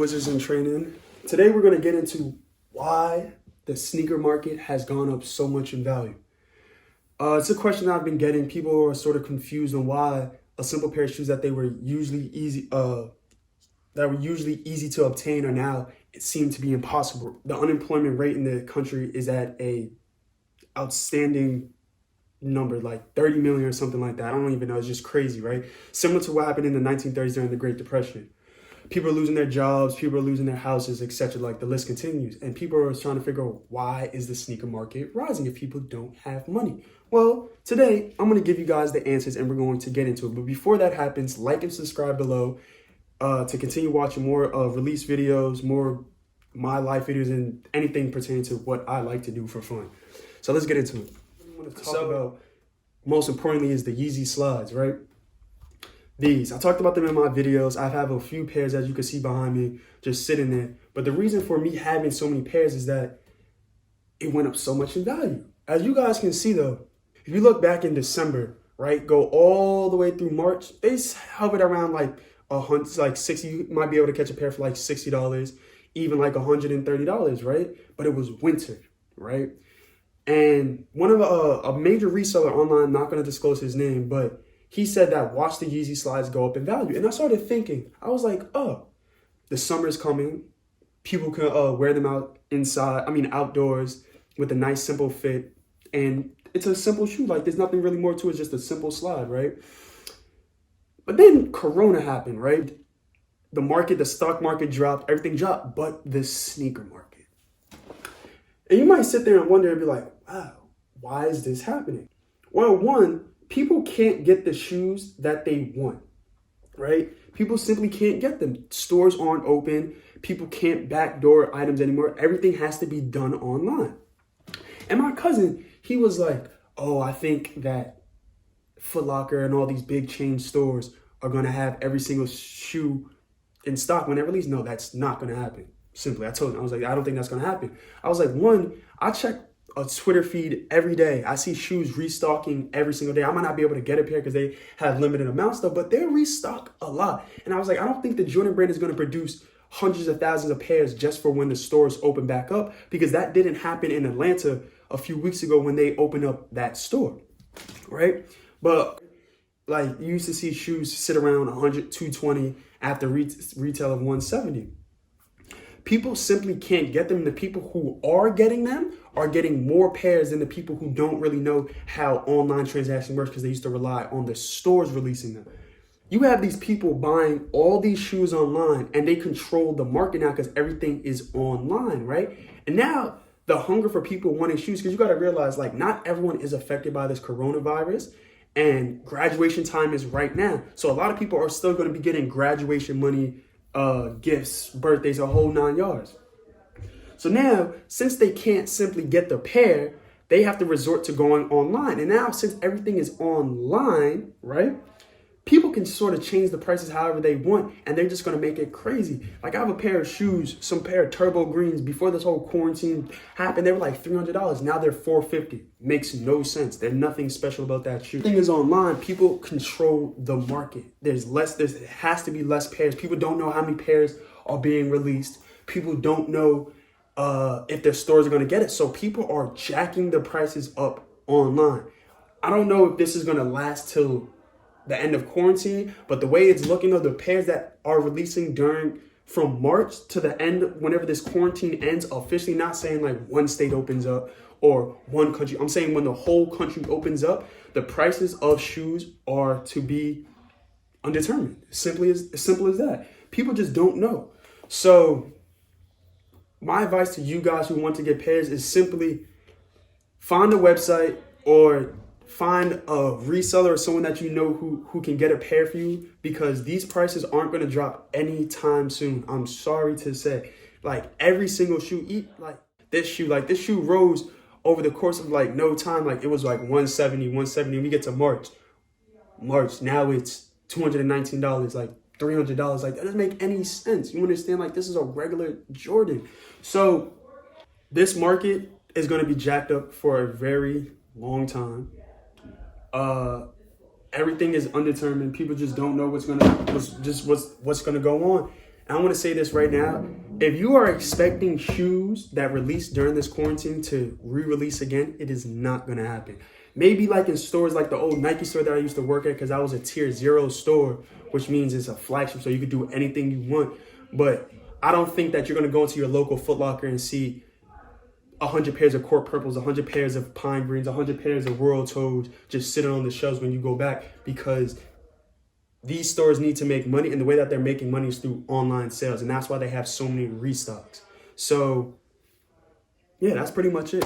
Wizards in training. Today we're going to get into why the sneaker market has gone up so much in value. It's a question I've been getting. People are sort of confused on why a simple pair of shoes that were usually easy to obtain are now it seem to be impossible. The unemployment rate in the country is at a outstanding number, like 30 million or something like that. I don't even know. It's just crazy, right? Similar to what happened in the 1930s during the Great Depression. People are losing their jobs, people are losing their houses, etc. Like the list continues. And people are trying to figure out, why is the sneaker market rising if people don't have money? Well, today I'm going to give you guys the answers and we're going to get into it. But before that happens, like and subscribe below to continue watching more release videos, more my life videos, and anything pertaining to what I like to do for fun. So let's get into it. What I want to talk about most importantly is the Yeezy slides, right? These, I talked about them in my videos. I have a few pairs, as you can see behind me, just sitting there. But the reason for me having so many pairs is that it went up so much in value. As you guys can see though, if you look back in December, right, go all the way through March, they hovered around like like 60. You might be able to catch a pair for like $60, even like $130, right? But it was winter, right? And one of a major reseller online, not going to disclose his name, but he said that watch the Yeezy slides go up in value. And I started thinking, I was like, oh, the summer's coming. People can wear them outdoors with a nice simple fit. And it's a simple shoe. Like there's nothing really more to it, just a simple slide, right? But then Corona happened, right? The stock market dropped, everything dropped, but the sneaker market. And you might sit there and wonder and be like, wow, why is this happening? Well, one, people can't get the shoes that they want, right? People simply can't get them. Stores aren't open. People can't backdoor items anymore. Everything has to be done online. And my cousin, he was like, oh, I think that Foot Locker and all these big chain stores are going to have every single shoe in stock when they release. No, that's not going to happen. Simply, I told him, I was like, I don't think that's going to happen. I was like, one, I check a Twitter feed every day. I see shoes restocking every single day. I might not be able to get a pair because they have limited amounts though, but they restock a lot. And I was like, I don't think the Jordan brand is going to produce hundreds of thousands of pairs just for when the stores open back up, because that didn't happen in Atlanta a few weeks ago when they opened up that store, right? But like you used to see shoes sit around 100, 220 after retail of 170. People simply can't get them. The people who are getting them are getting more pairs than the people who don't really know how online transaction works because they used to rely on the stores releasing them. You have these people buying all these shoes online and they control the market now because everything is online, right? And now the hunger for people wanting shoes, because you got to realize like not everyone is affected by this coronavirus, and graduation time is right now. So a lot of people are still going to be getting graduation money, gifts, birthdays, a whole 9 yards. So now, since they can't simply get the pair, they have to resort to going online. And now, since everything is online, right, people can sort of change the prices however they want, and they're just going to make it crazy. Like I have a pair of shoes, some pair of turbo greens. Before this whole quarantine happened, they were like $300. Now they're $450. Makes no sense. There's nothing special about that shoe. The thing is online, people control the market. There has to be less pairs. People don't know how many pairs are being released. People don't know if their stores are going to get it. So people are jacking the prices up online. I don't know if this is going to last till the end of quarantine, but the way it's looking of the pairs that are releasing from March to the end, whenever this quarantine ends officially, not saying like one state opens up or one country. I'm saying when the whole country opens up, the prices of shoes are to be undetermined. As simple as that. People just don't know. So my advice to you guys who want to get pairs is simply find a website or find a reseller or someone that you know who can get a pair for you, because these prices aren't going to drop anytime soon. I'm sorry to say. Like every single shoe, like this shoe rose over the course of like no time. Like it was like 170. We get to March, now it's $219, like $300. Like that doesn't make any sense. You understand? Like this is a regular Jordan. So this market is going to be jacked up for a very long time. Everything is undetermined. People just don't know what's gonna go on. And I want to say this right now. If you are expecting shoes that released during this quarantine to re-release again, it is not going to happen. Maybe like in stores like the old Nike store that I used to work at, because I was a tier 0 store, which means it's a flagship, so you could do anything you want. But I don't think that you're going to go into your local Foot Locker and see 100 pairs of Court Purples, 100 pairs of Pine Greens, 100 pairs of World Toads just sitting on the shelves when you go back, because these stores need to make money, and the way that they're making money is through online sales, and that's why they have so many restocks. So, yeah, that's pretty much it.